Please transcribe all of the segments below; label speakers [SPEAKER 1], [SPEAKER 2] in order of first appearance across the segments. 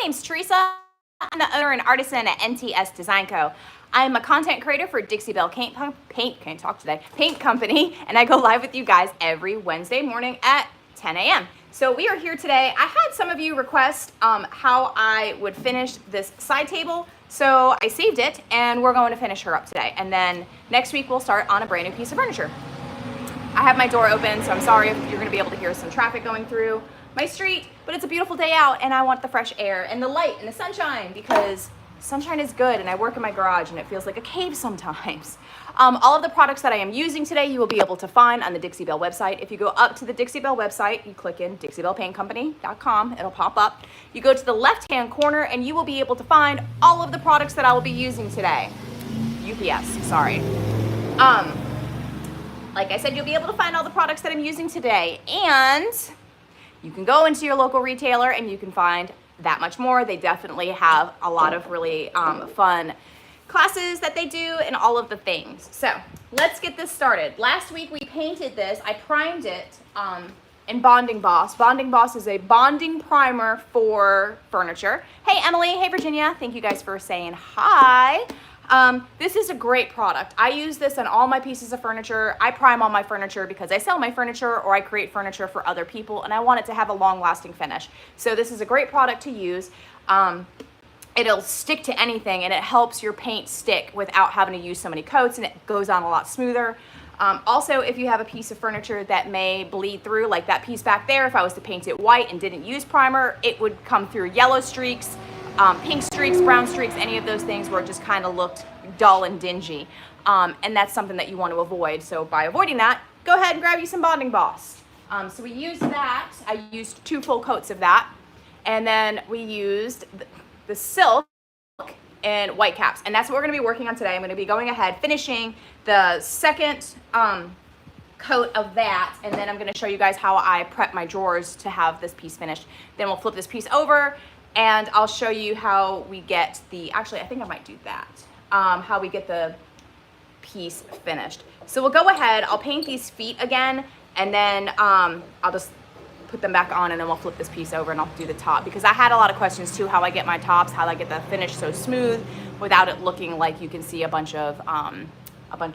[SPEAKER 1] name's Teresa. I'm the owner and artisan at NTS Design Co. I'm a content creator for Dixie Belle Paint Company, and I go live with you guys every Wednesday morning at 10 a.m. So we are here today. I had some of you request how I would finish this side table, so I saved it, and we're going to finish her up today. And then next week we'll start on a brand new piece of furniture. I have my door open, so I'm sorry if you're gonna be able to hear some traffic going through my street, but it's a beautiful day out and I want the fresh air and the light and the sunshine, because sunshine is good, and I work in my garage and it feels like a cave sometimes. All of the products that I am using today you will be able to find on the Dixie Belle website. If you go up to the Dixie Belle website, you click in DixieBellePaintCompany.com, it'll pop up. You go to the left-hand corner and you will be able to find all of the products that I will be using today. UPS, sorry. Like I said, you'll be able to find all the products that I'm using today, and you can go into your local retailer and you can find that much more. They definitely have a lot of really fun classes that they do and all of the things. So let's get this started. Last week we painted this. I primed it in Bonding Boss. Bonding Boss is a bonding primer for furniture. Hey Emily, hey Virginia, thank you guys for saying hi. This is a great product. I use this on all my pieces of furniture. I prime all my furniture because I sell my furniture or I create furniture for other people, and I want it to have a long-lasting finish. So this is a great product to use. It'll stick to anything, and it helps your paint stick without having to use so many coats, and it goes on a lot smoother. Also, if you have a piece of furniture that may bleed through, like that piece back there, if I was to paint it white and didn't use primer, it would come through yellow streaks, pink streaks, brown streaks, any of those things where it just kind of looked dull and dingy. And that's something that you want to avoid. So by avoiding that, go ahead and grab you some Bonding Boss. So we used that. I used 2 full coats of that. And then we used the silk and white caps. And that's what we're going to be working on today. I'm going to be going ahead, finishing the second coat of that, and then I'm going to show you guys how I prep my drawers to have this piece finished. Then we'll flip this piece over, and I'll show you how we get the, actually I think I might do that, how we get the piece finished. So we'll go ahead, I'll paint these feet again, and then I'll just put them back on, and then we'll flip this piece over and I'll do the top, because I had a lot of questions too, how I get my tops, how I get the finish so smooth without it looking like you can see a bunch of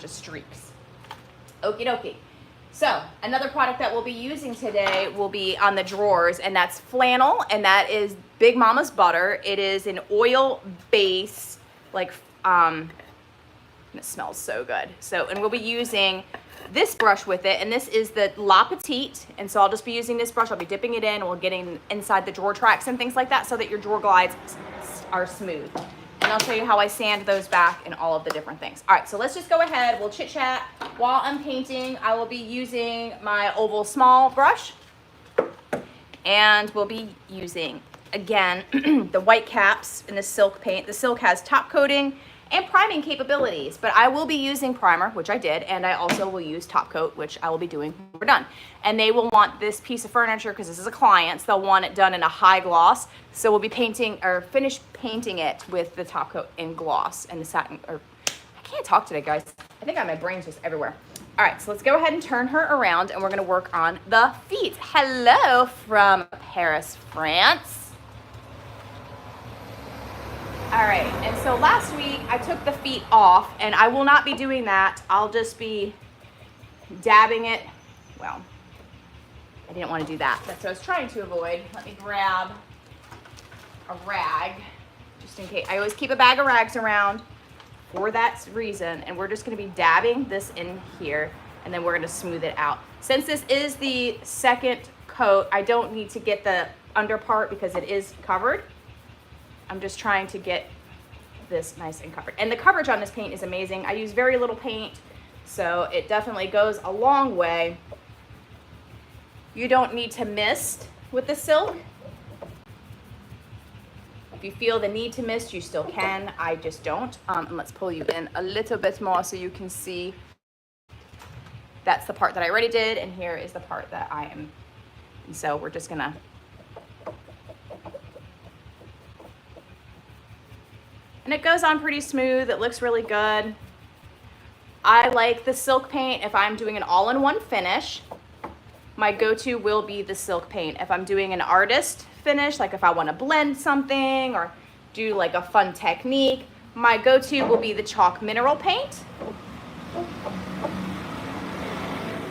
[SPEAKER 1] streaks. Okie dokie. So another product that we'll be using today will be on the drawers, and that's flannel, and that is Big Mama's Butter. It is an oil base, like, it smells so good. So, and we'll be using this brush with it, and this is the La Petite, and so I'll just be using this brush. I'll be dipping it in, and we're getting inside the drawer tracks and things like that so that your drawer glides are smooth. And I'll show you how I sand those back and all of the different things. All right, so let's just go ahead. We'll chit chat while I'm painting. I will be using my oval small brush, and we'll be using, again, the white caps in the silk paint. The silk has top coating and priming capabilities, but I will be using primer, which I did, and I also will use top coat, which I will be doing when we're done. And they will want this piece of furniture, because this is a client's, they'll want it done in a high gloss. So we'll be painting, or finish painting it with the top coat in gloss and the satin, or I can't talk today, guys. I think my brain's just everywhere. All right, so let's go ahead and turn her around, and we're gonna work on the feet. Hello from Paris, France. All right, and so last week I took the feet off, and I will not be doing that. I'll just be dabbing it. Well, I didn't want to do that. That's what I was trying to avoid. Let me grab a rag, just in case. I always keep a bag of rags around for that reason, and we're just gonna be dabbing this in here, and then we're gonna smooth it out. Since this is the second coat, I don't need to get the under part because it is covered. I'm just trying to get this nice and covered. And the coverage on this paint is amazing. I use very little paint, so it definitely goes a long way. You don't need to mist with the silk. If you feel the need to mist, you still can. I just don't. And let's pull you in a little bit more so you can see. That's the part that I already did, and here is the part that I am. And so we're just gonna and it goes on pretty smooth. It looks really good. I like the silk paint if I'm doing an all-in-one finish. My go-to will be the silk paint. If I'm doing an artist finish, like if I want to blend something or do like a fun technique, my go-to will be the chalk mineral paint.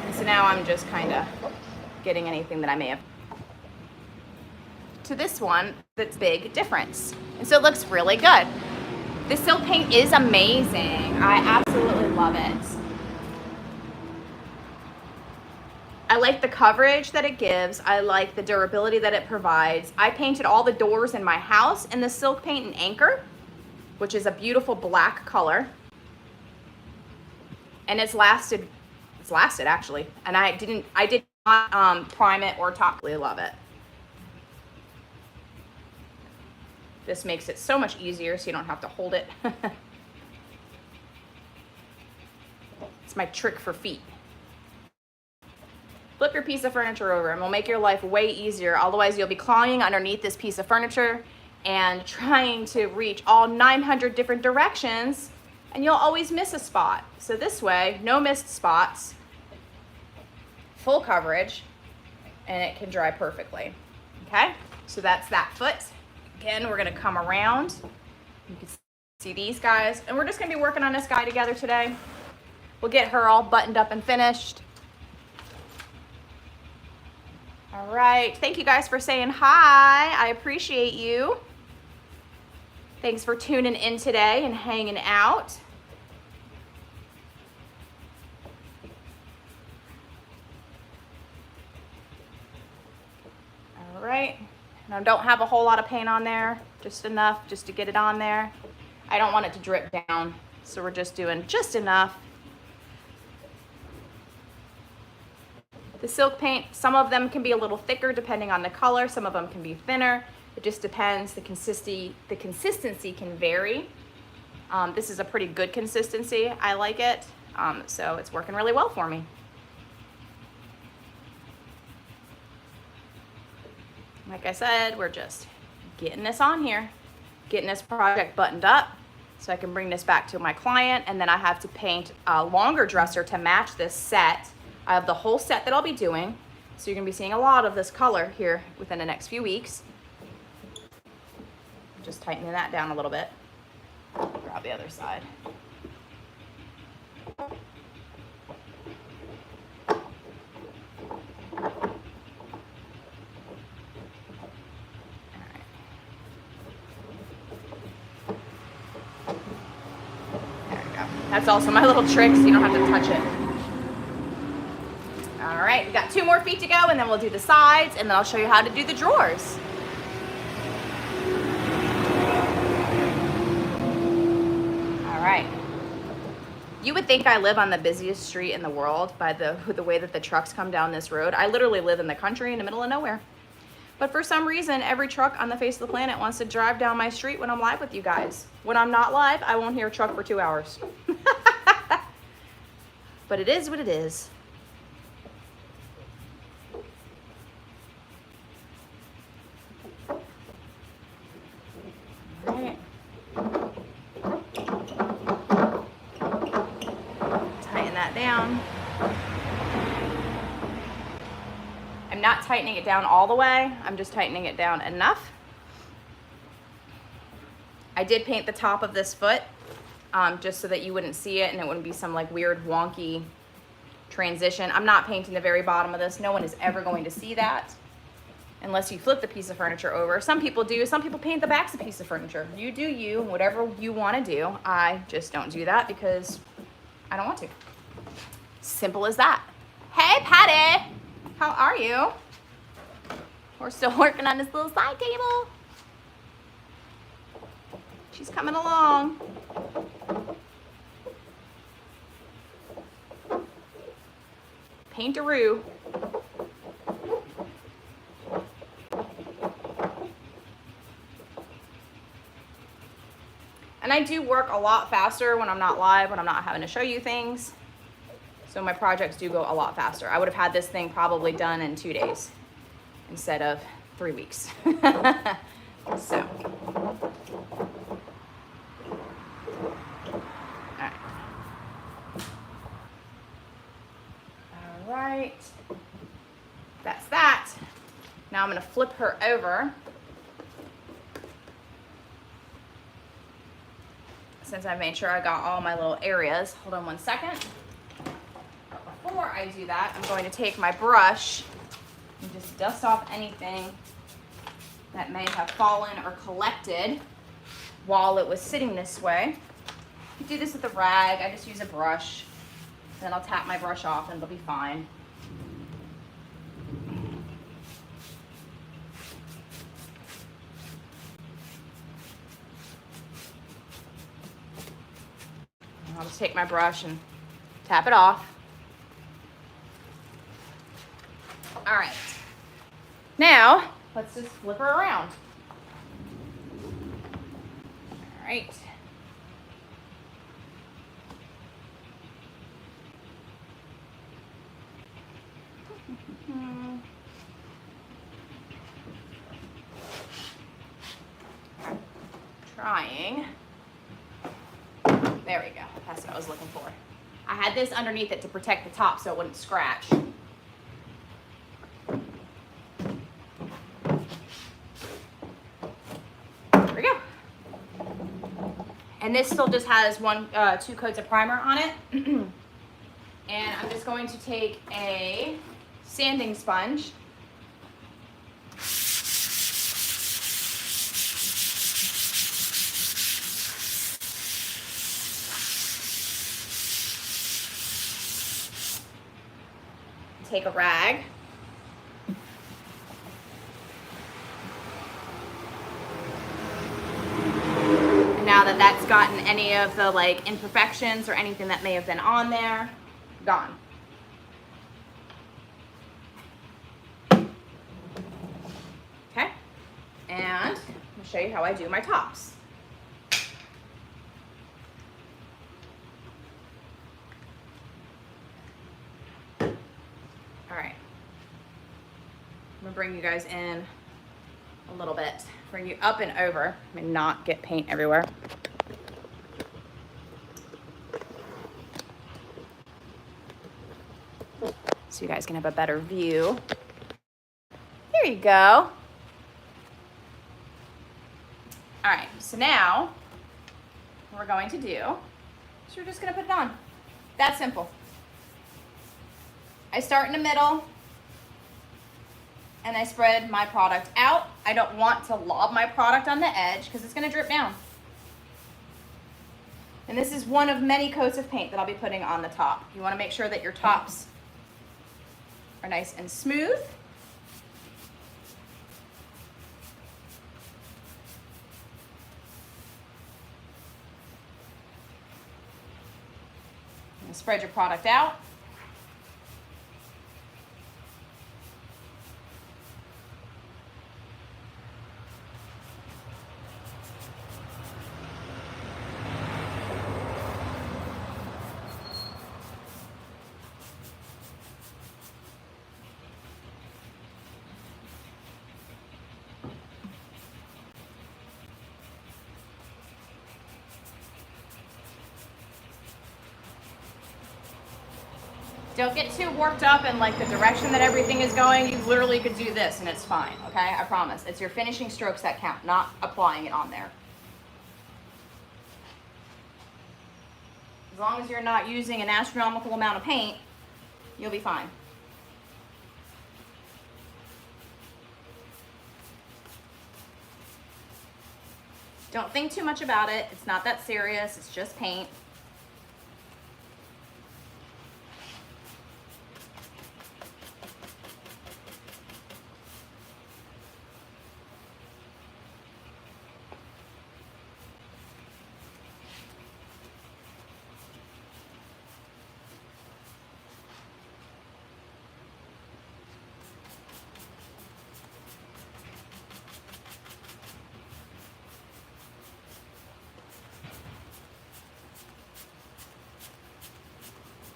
[SPEAKER 1] And so now I'm just kind of getting anything that I may have. To this one, that's big difference. And so it looks really good. This silk paint is amazing. I absolutely love it. I like the coverage that it gives. I like the durability that it provides. I painted all the doors in my house in the silk paint and Anchor, which is a beautiful black color. And it's lasted actually. And I did not prime it or top. I love it. This makes it so much easier so you don't have to hold it. It's my trick for feet. Flip your piece of furniture over and we'll make your life way easier. Otherwise, you'll be clawing underneath this piece of furniture and trying to reach all 900 different directions, and you'll always miss a spot. So this way, no missed spots, full coverage, and it can dry perfectly. Okay, so that's that foot. Again, we're gonna come around. You can see these guys, and we're just gonna be working on this guy together today. We'll get her all buttoned up and finished. All right, thank you guys for saying hi. I appreciate you. Thanks for tuning in today and hanging out. All right, and I don't have a whole lot of paint on there, just enough just to get it on there. I don't want it to drip down, so we're just doing just enough. The silk paint, some of them can be a little thicker depending on the color. Some of them can be thinner. It just depends. The consistency can vary. This is a pretty good consistency. I like it. So it's working really well for me. Like I said, we're just getting this on here, getting this project buttoned up so I can bring this back to my client, and then I have to paint a longer dresser to match this set. I have the whole set that I'll be doing, so you're gonna be seeing a lot of this color here within the next few weeks. Just tightening that down a little bit. Grab the other side. That's also my little trick, so you don't have to touch it. All right, we got 2 more feet to go, and then we'll do the sides, and then I'll show you how to do the drawers. All right. You would think I live on the busiest street in the world by the way that the trucks come down this road. I literally live in the country in the middle of nowhere. But for some reason, every truck on the face of the planet wants to drive down my street when I'm live with you guys. When I'm not live, I won't hear a truck for 2 hours. But it is what it is. All right. Tighten that down. I'm not tightening it down all the way. I'm just tightening it down enough. I did paint the top of this foot just so that you wouldn't see it and it wouldn't be some like weird wonky transition. I'm not painting the very bottom of this. No one is ever going to see that unless you flip the piece of furniture over. Some people do. Some people paint the backs of a piece of furniture. You do you, whatever you want to do. I just don't do that because I don't want to. Simple as that. Hey, Patty. How are you? We're still working on this little side table. She's coming along. Painteroo. And I do work a lot faster when I'm not live, when I'm not having to show you things. So my projects do go a lot faster. I would have had this thing probably done in 2 days instead of 3 weeks. So. All right. That's that. Now I'm gonna flip her over. Since I made sure I got all my little areas. Hold on one second. But before I do that, I'm going to take my brush and just dust off anything that may have fallen or collected while it was sitting this way. You do this with a rag. I just use a brush. Then I'll tap my brush off and it'll be fine. I'll just take my brush and tap it off. All right. Now, let's just flip her around. All right. Trying. There we go. That's what I was looking for. I had this underneath it to protect the top so it wouldn't scratch. There we go. And this still just has two coats of primer on it. And I'm just going to take a sanding sponge. Take a rag. And now that that's gotten any of the like imperfections or anything that may have been on there, gone. Okay, and I'll show you how I do my tops. All right, I'm gonna bring you guys in a little bit, bring you up and over and not get paint everywhere. So you guys can have a better view. There you go. All right, so now what we're going to do is we're just gonna put it on. That simple. I start in the middle and I spread my product out. I don't want to lob my product on the edge because it's gonna drip down. And this is one of many coats of paint that I'll be putting on the top. You wanna make sure that your tops are nice and smooth. And spread your product out. Don't get too worked up in like the direction that everything is going. You literally could do this and it's fine, okay? I promise. It's your finishing strokes that count, not applying it on there. As long as you're not using an astronomical amount of paint, you'll be fine. Don't think too much about it. It's not that serious. It's just paint.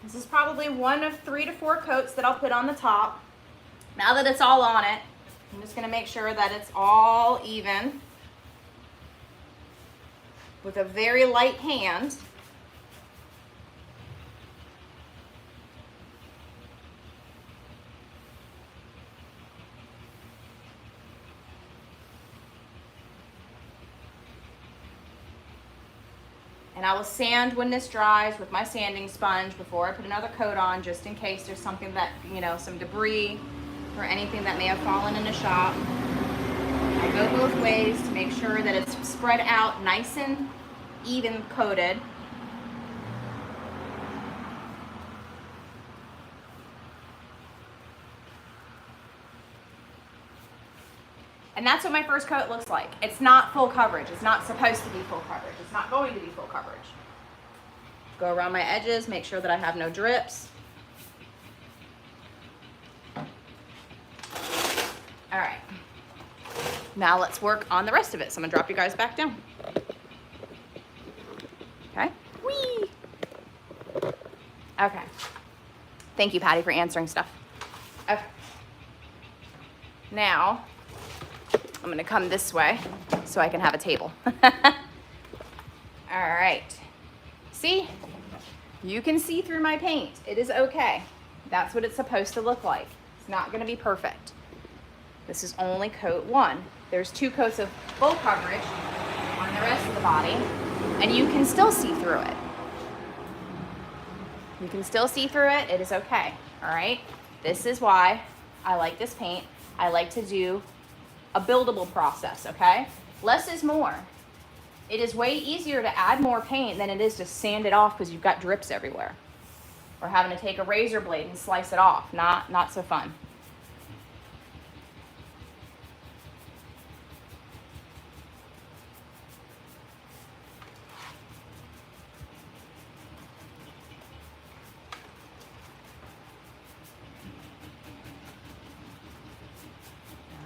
[SPEAKER 1] This is probably one of 3 to 4 coats that I'll put on the top. Now that it's all on it, I'm just gonna make sure that it's all even with a very light hand. And I will sand when this dries with my sanding sponge before I put another coat on, just in case there's something that, you know, some debris or anything that may have fallen in the shop. I go both ways to make sure that it's spread out nice and even coated. And that's what my first coat looks like. It's not full coverage. It's not supposed to be full coverage. It's not going to be full coverage. Go around my edges, make sure that I have no drips. All right. Now let's work on the rest of it. So I'm gonna drop you guys back down. Okay. Whee! Okay. Thank you, Patty, for answering stuff. Okay. Now, I'm gonna come this way so I can have a table. All right. See? You can see through my paint. It is okay. That's what it's supposed to look like. It's not gonna be perfect. This is only coat 1. There's 2 coats of full coverage on the rest of the body, and you can still see through it. You can still see through it. It is okay. All right? This is why I like this paint. I like to do a buildable process, okay? Less is more. It is way easier to add more paint than it is to sand it off because you've got drips everywhere. Or having to take a razor blade and slice it off. Not so fun.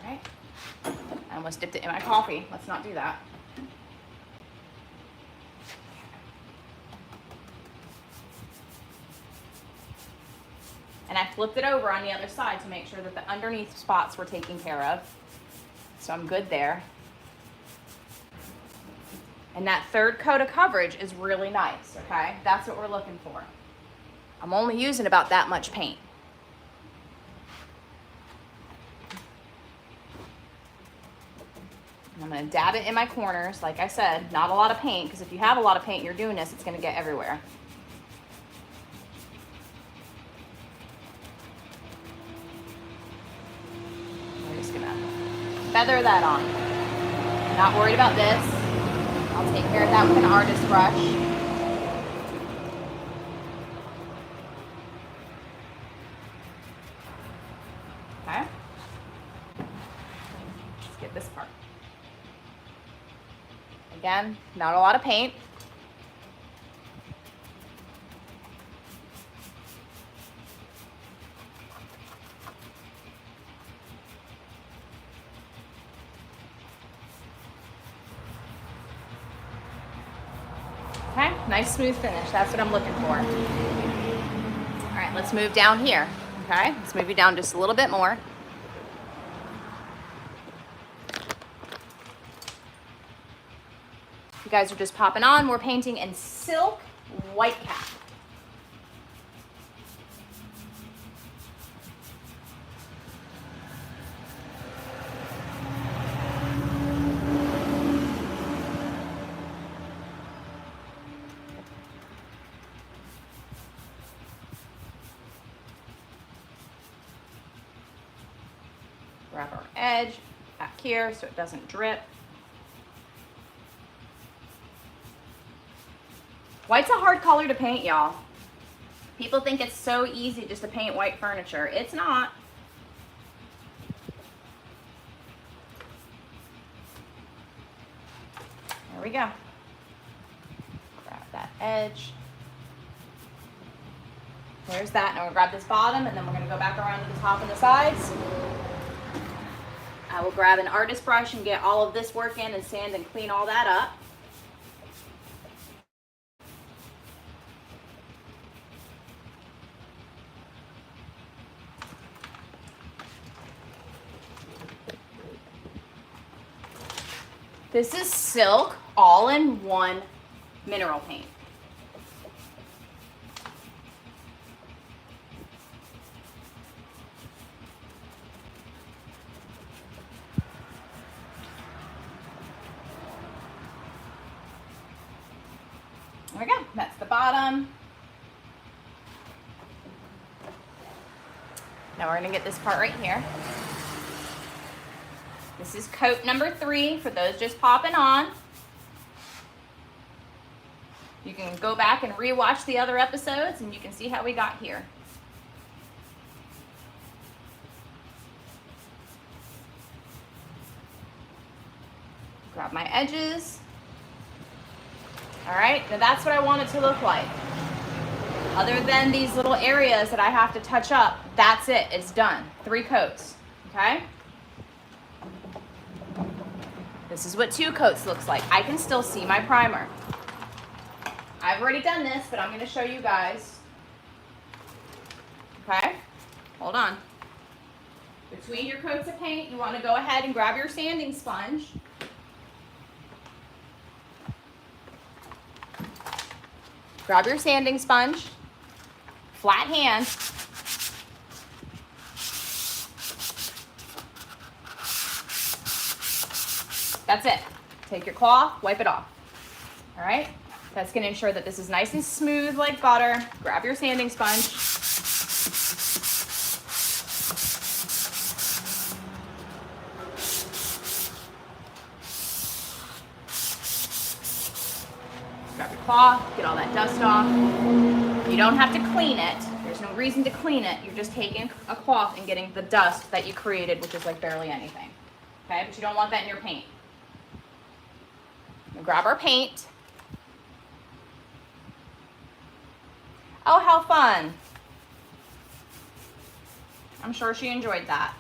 [SPEAKER 1] All right. I almost dipped it in my coffee. Let's not do that. And I flipped it over on the other side to make sure that the underneath spots were taken care of. So I'm good there. And that 3rd coat of coverage is really nice, okay? That's what we're looking for. I'm only using about that much paint. And I'm gonna dab it in my corners, like I said, not a lot of paint, because if you have a lot of paint and you're doing this, it's gonna get everywhere. Feather that on. Not worried about this. I'll take care of that with an artist brush. Okay. Let's get this part. Again, not a lot of paint. Okay, nice smooth finish. That's what I'm looking for. All right, let's move down here. Okay, let's move you down just a little bit more. You guys are just popping on. We're painting in Silk White Cap. Grab our edge back here so it doesn't drip. White's a hard color to paint, y'all. People think it's so easy just to paint white furniture. It's not. There we go. Grab that edge. There's that. Now we're gonna grab this bottom and then we're gonna go back around to the top and the sides. I will grab an artist brush and get all of this work in and sand and clean all that up. This is Silk all-in-one mineral paint. There we go, that's the bottom. Now we're gonna get this part right here. This is coat number 3 for those just popping on. You can go back and rewatch the other episodes and you can see how we got here. Grab my edges. All right, now that's what I want it to look like. Other than these little areas that I have to touch up, that's it, it's done. 3 coats, okay? This is what 2 coats looks like. I can still see my primer. I've already done this, but I'm gonna show you guys. Okay, hold on. Between your coats of paint, you wanna go ahead and grab your sanding sponge. Grab your sanding sponge, flat hand. That's it. Take your cloth, wipe it off. All right? That's gonna ensure that this is nice and smooth like butter. Grab your sanding sponge. Grab your cloth, get all that dust off. You don't have to clean it. There's no reason to clean it. You're just taking a cloth and getting the dust that you created, which is like barely anything. Okay, but you don't want that in your paint. We'll grab our paint. Oh, how fun. I'm sure she enjoyed that.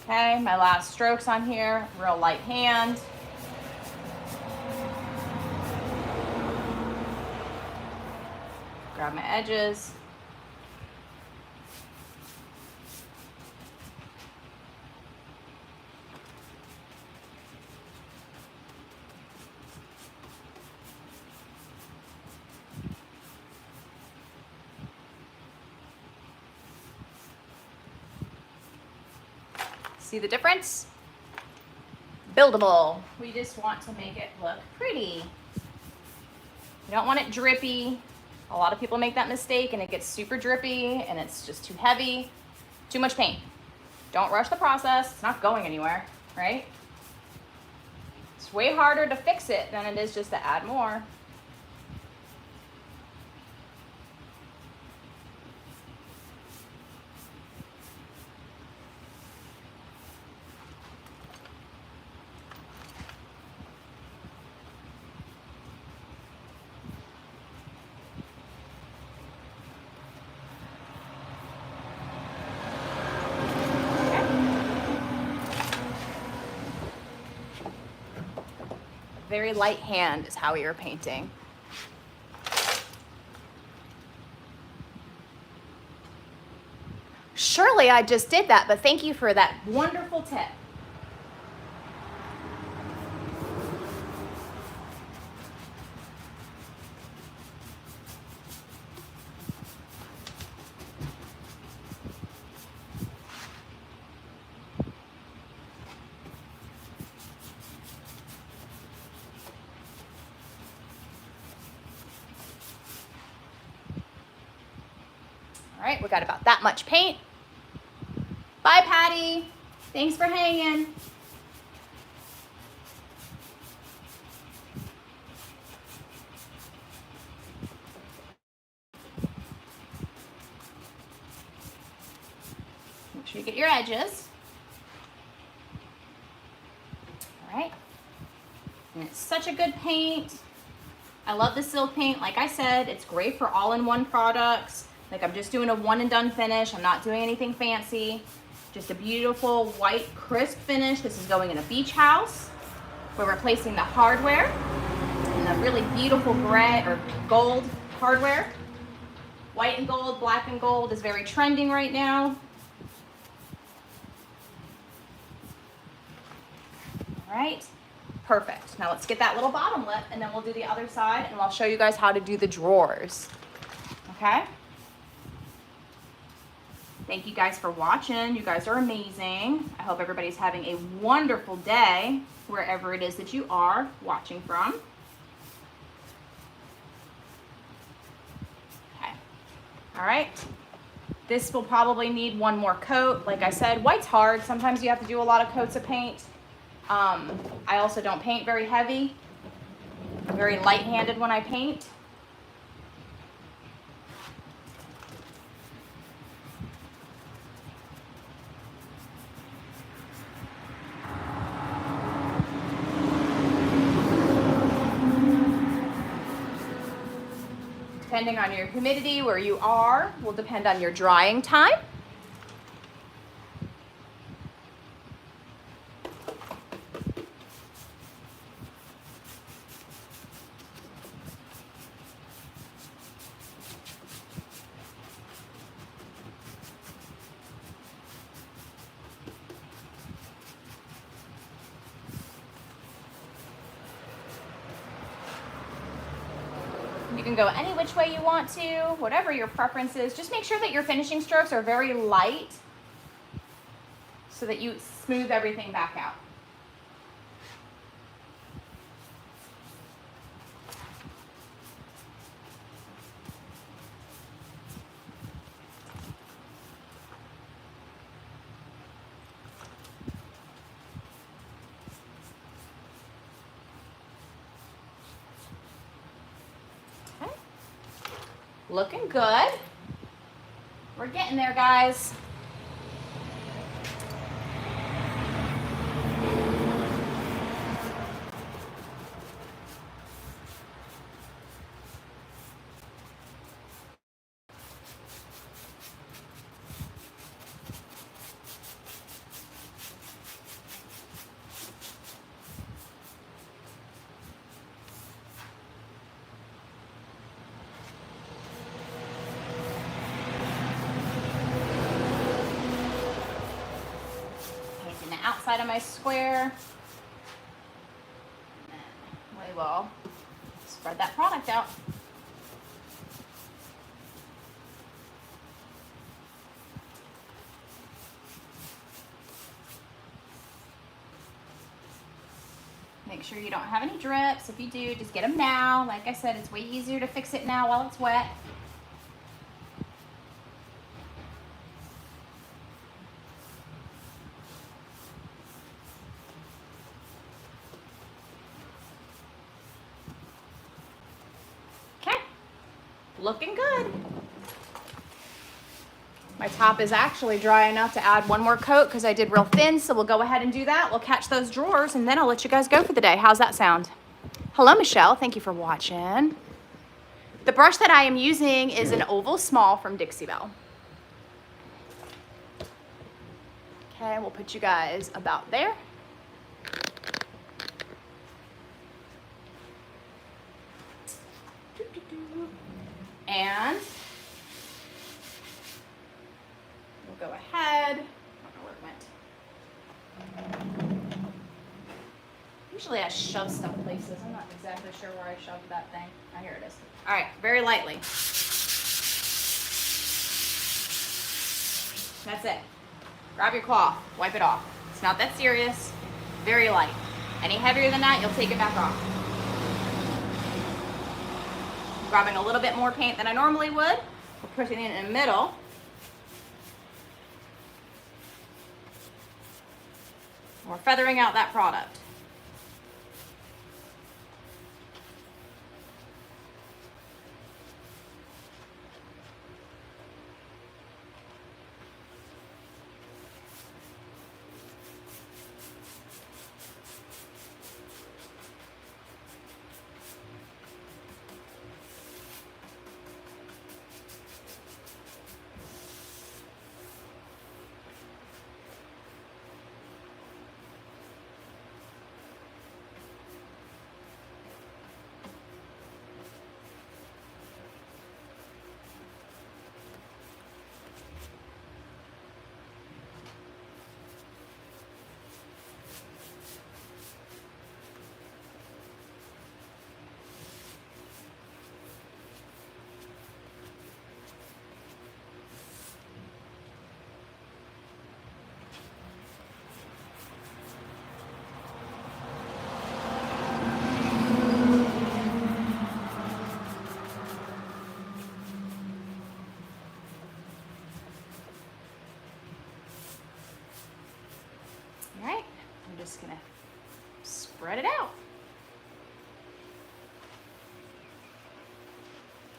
[SPEAKER 1] Okay, my last strokes on here, real light hand. Grab my edges. See the difference? Buildable. We just want to make it look pretty. You don't want it drippy. A lot of people make that mistake and it gets super drippy and it's just too heavy. Too much paint. Don't rush the process. It's not going anywhere, right? It's way harder to fix it than it is just to add more. Very light hand is how you're painting. Surely I just did that, but thank you for that wonderful tip. All right, we got about that much paint. Bye, Patty. Thanks for hanging. Make sure you get your edges. All right. And it's such a good paint. I love the silk paint. Like I said, it's great for all-in-one products. Like I'm just doing a one and done finish. I'm not doing anything fancy. Just a beautiful white crisp finish. This is going in a beach house. We're replacing the hardware in a really beautiful gray or gold hardware. White and gold, black and gold is very trending right now. All right, perfect. Now let's get that little bottom lip and then we'll do the other side and I'll show you guys how to do the drawers. Okay? Thank you guys for watching. You guys are amazing. I hope everybody's having a wonderful day wherever it is that you are watching from. Okay. All right. This will probably need one more coat. Like I said, white's hard. Sometimes you have to do a lot of coats of paint. I also don't paint very heavy. I'm very light-handed when I paint. Depending on your humidity, where you are, will depend on your drying time. You can go any which way you want to, whatever your preference is. Just make sure that your finishing strokes are very light so that you smooth everything back out. Looking good. We're getting there, guys. Outside of my square. And then we will spread that product out. Make sure you don't have any drips. If you do, just get them now. Like I said, it's way easier to fix it now while it's wet. Looking good. My top is actually dry enough to add one more coat because I did real thin, so we'll go ahead and do that. We'll catch those drawers and then I'll let you guys go for the day. How's that sound? Hello, Michelle. Thank you for watching. The brush that I am using is an oval small from Dixie Belle. Okay, we'll put you guys about there. And we'll go ahead. I don't know where it went. Usually I shove stuff places. I'm not exactly sure where I shoved that thing. Oh, here it is. All right, very lightly. That's it. Grab your cloth, wipe it off. It's not that serious. Very light. Any heavier than that, you'll take it back off. Grabbing a little bit more paint than I normally would. We're putting it in the middle. We're feathering out that product.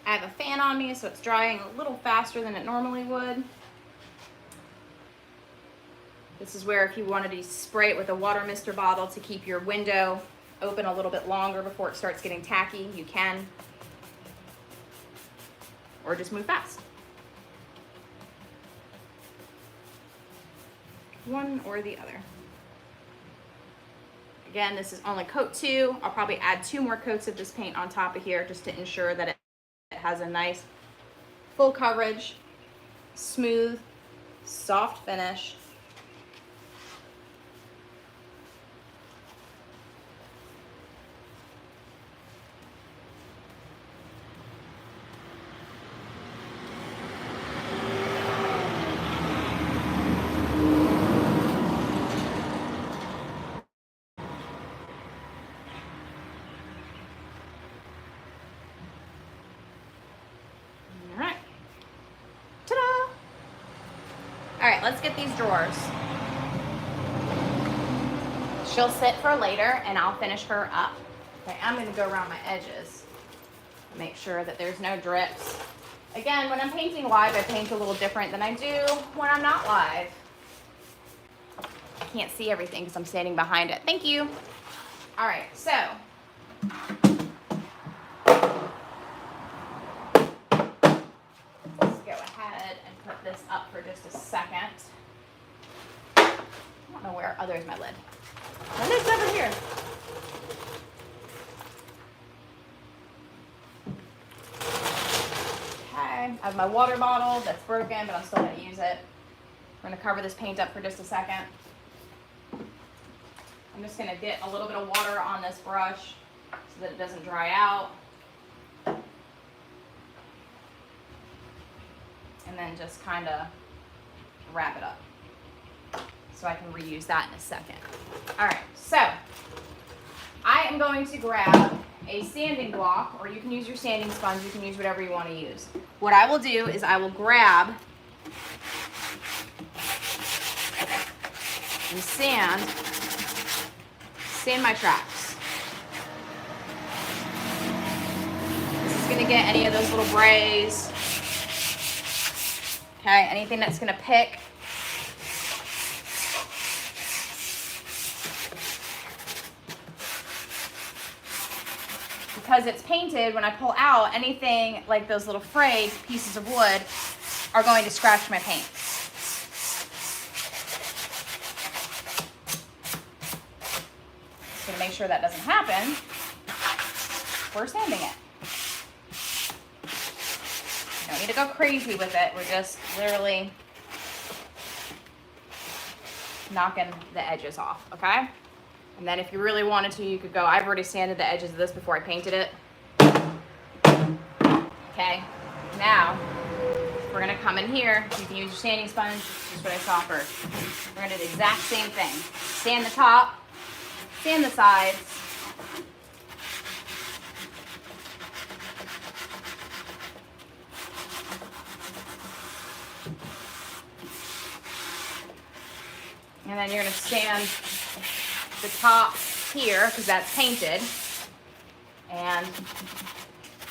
[SPEAKER 1] I have a fan on me, so it's drying a little faster than it normally would. This is where if you wanted to spray it with a water mister bottle to keep your window open a little bit longer before it starts getting tacky, you can. Or just move fast. One or the other. Again, this is only coat 2. I'll probably add 2 more coats of this paint on top of here just to ensure that it has a nice full coverage, smooth, soft finish. All right, let's get these drawers. She'll sit for later and I'll finish her up. Okay, I'm gonna go around my edges. Make sure that there's no drips. Again, when I'm painting live, I paint a little different than I do when I'm not live. I can't see everything because I'm standing behind it. Thank you. All right, so. Put this up for just a second. I don't know where. Oh, there's my lid. My lid's over here. Okay, I have my water bottle that's broken, but I'm still going to use it. We're going to cover this paint up for just a second. I'm just going to get a little bit of water on this brush so that it doesn't dry out. And then just kind of wrap it up so I can reuse that in a second. All right, so I am going to grab a sanding block, or you can use your sanding sponge, you can use whatever you want to use. What I will do is I will grab and sand my tracks. This is going to get any of those little brays. Okay, anything that's gonna pick. Because it's painted, when I pull out, anything like those little frayed pieces of wood are going to scratch my paint. Just gonna make sure that doesn't happen. We're sanding it. Don't need to go crazy with it. We're just literally knocking the edges off, okay? And then if you really wanted to, you could go, I've already sanded the edges of this before I painted it. Okay, now we're gonna come in here. You can use your sanding sponge, just what I saw first. We're gonna do the exact same thing. Sand the top, sand the sides. And then you're gonna sand the top here, because that's painted, and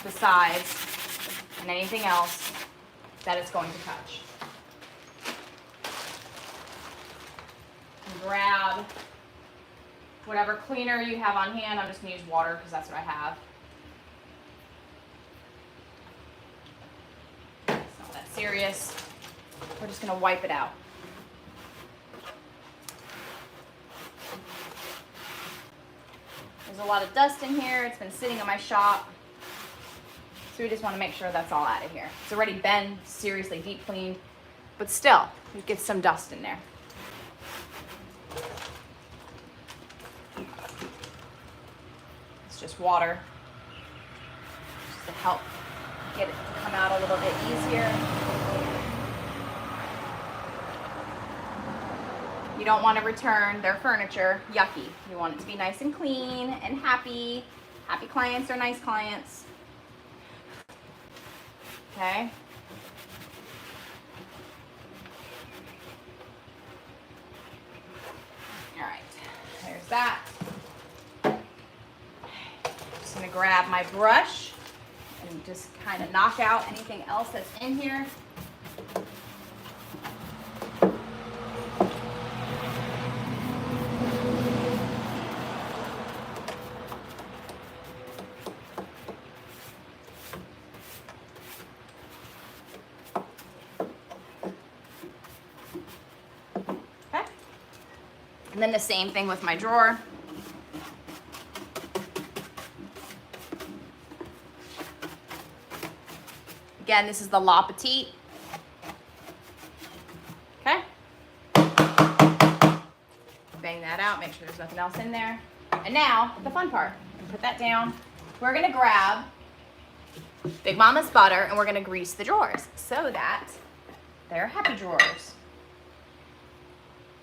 [SPEAKER 1] the sides, and anything else that it's going to touch. And grab whatever cleaner you have on hand. I'm just gonna use water, because that's what I have. It's not that serious. We're just gonna wipe it out. There's a lot of dust in here. It's been sitting in my shop. So we just want to make sure that's all out of here. It's already been seriously deep cleaned, but still, it gets some dust in there. It's just water, just to help get it to come out a little bit easier. You don't want to return their furniture yucky. You want it to be nice and clean and happy. Happy clients are nice clients. Okay. All right, there's that. Just gonna grab my brush and just kind of knock out anything else that's in here. Okay. And then the same thing with my drawer. Again, this is the La Petite. Okay. Bang that out, make sure there's nothing else in there. And now, the fun part. Put that down. We're gonna grab Big Mama's butter and we're gonna grease the drawers so that they're happy drawers.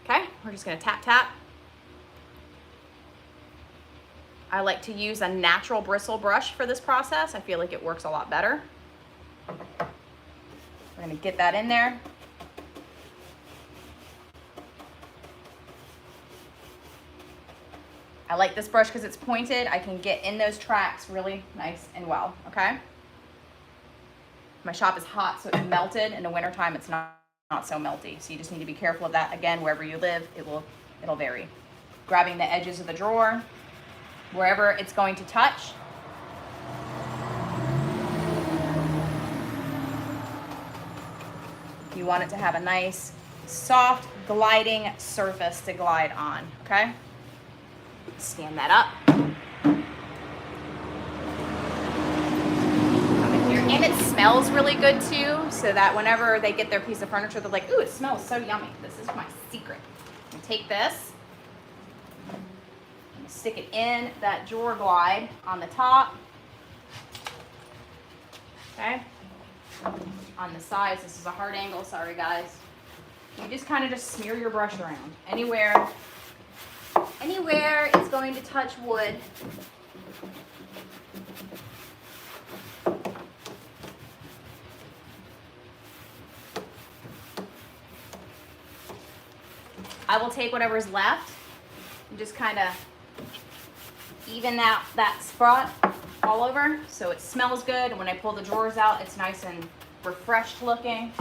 [SPEAKER 1] Okay, we're just gonna tap, tap. I like to use a natural bristle brush for this process. I feel like it works a lot better. We're gonna get that in there. I like this brush because it's pointed. I can get in those tracks really nice and well, okay? My shop is hot, so it's melted. In the wintertime, it's not so melty. So you just need to be careful of that. Again, wherever you live, it'll vary. Grabbing the edges of the drawer, wherever it's going to touch. You want it to have a nice, soft, gliding surface to glide on, okay? Stand that up. Come in here. And it smells really good too, so that whenever they get their piece of furniture, they're like, ooh, it smells so yummy. This is my secret. I'm gonna take this, I'm gonna stick it in that drawer glide on the top. Okay? On the sides, this is a hard angle, sorry guys. You just kind of just smear your brush around. Anywhere it's going to touch wood. I will take whatever's left and just kind of even that spot all over so it smells good, and when I pull the drawers out it's nice and refreshed looking.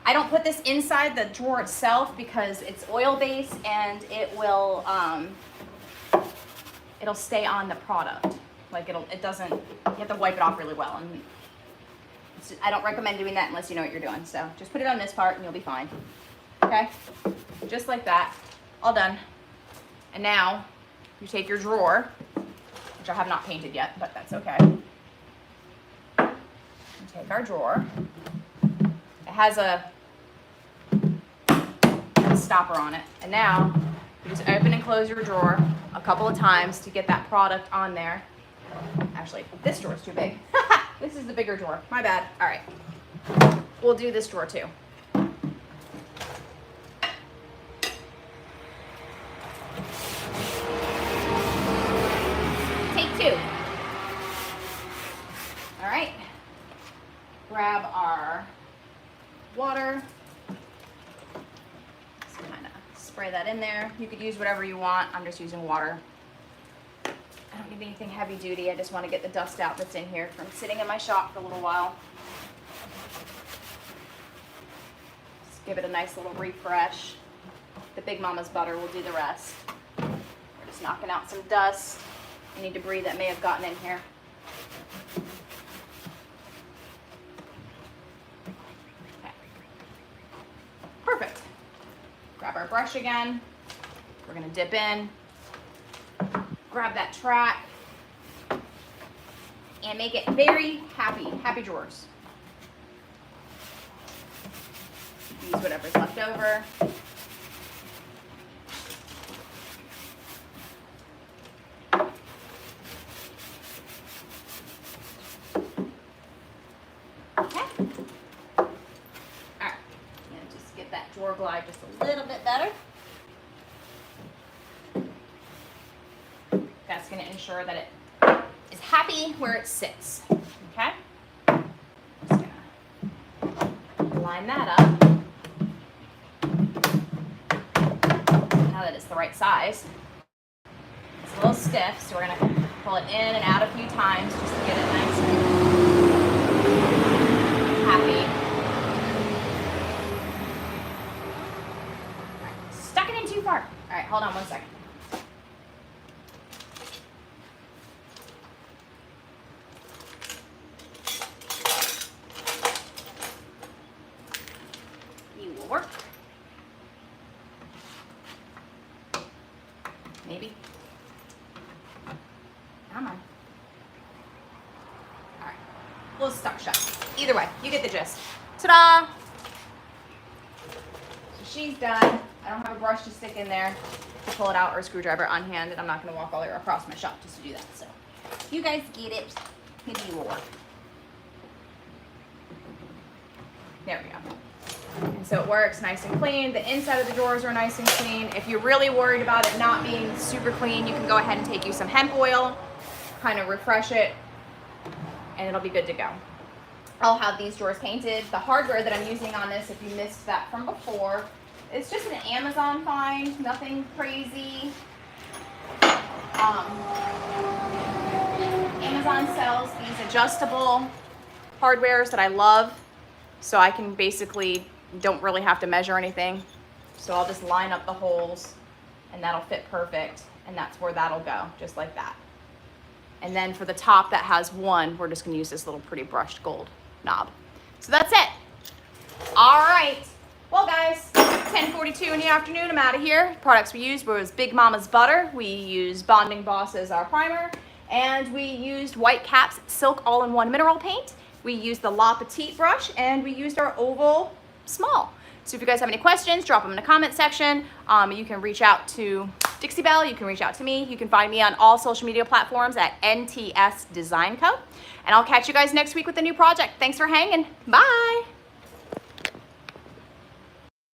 [SPEAKER 1] I don't put this inside the drawer itself because it's oil based and it will it'll stay on the product. Like it doesn't, you have to wipe it off really well, and I don't recommend doing that unless you know what you're doing. So just put it on this part and you'll be fine. Okay, just like that, all done. And now you take your drawer, which I have not painted yet, but that's okay. You take our drawer. It has a stopper on it, and now you just open and close your drawer a couple of times to get that product on there. Actually, this drawer is too big. This is the bigger drawer, my bad. All right, we'll do this drawer too. Take two. All right, grab our water. Just kind of spray that in there. You could use whatever you want. I'm just using water. I don't need anything heavy duty. I just want to get the dust out that's in here from sitting in my shop for a little while. Just give it a nice little refresh. The Big Mama's butter will do the rest. We're just knocking out some dust, any debris that may have gotten in here. Perfect. Grab our brush again. We're gonna dip in, grab that track, and make it very happy drawers. Use whatever's left over. Drawer glide just a little bit better. That's going to ensure that it is happy where it sits. Okay? Just going to line that up. Now that it's the right size. It's a little stiff, so we're going to pull it in and out a few times just to get it Well, it's stuck shut. Either way, you get the gist. Ta-da! So she's done. I don't have a brush to stick in there to pull it out or a screwdriver on hand, and I'm not going to walk all the way across my shop just to do that. So you guys get it. Maybe you will work. There we go. And so it works nice and clean. The inside of the drawers are nice and clean. If you're really worried about it not being super clean, you can go ahead and take you some hemp oil, kind of refresh it, and it'll be good to go. I'll have these drawers painted. The hardware that I'm using on this, if you missed that from before, it's just an Amazon find, nothing crazy. Amazon sells these adjustable hardwares that I love, so I can basically don't really have to measure anything. So I'll just line up the holes and that'll fit perfect, and that's where that'll go, just like that. And then for the top that has one, we're just gonna use this little pretty brushed gold knob. So that's it. All right. Well, guys, 10:42 in the afternoon, I'm out of here. Products we used was Big Mama's Butter. We used Bonding Boss as our primer, and we used White Caps Silk All-in-One Mineral Paint. We used the La Petite brush, and we used our Oval Small. So if you guys have any questions, drop them in the comment section. You can reach out to Dixie Belle, you can reach out to me. You can find me on all social media platforms at NTS Design Co. And I'll catch you guys next week with a new project. Thanks for hanging. Bye.